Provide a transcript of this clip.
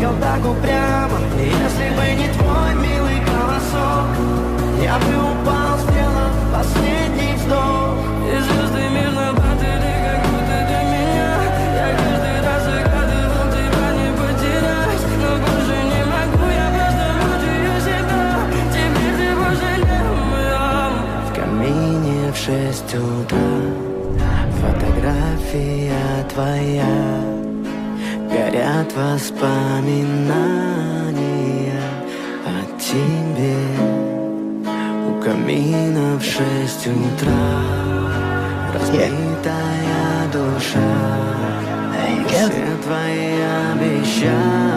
смотрел так упрямо. И если бы не твой милый голосок, я бы упал, сделав последний вздох. И звезды мирно падали, как будто для меня. Я каждый раз загадывал тебя не потерять, но больше не могу, я просто мучаю себя. Теперь ты пожалел моем. В камине в 6 утра фотография твоя, горят воспоминания о тебе. У камина в 6 утра разбитая душа, все твои обещания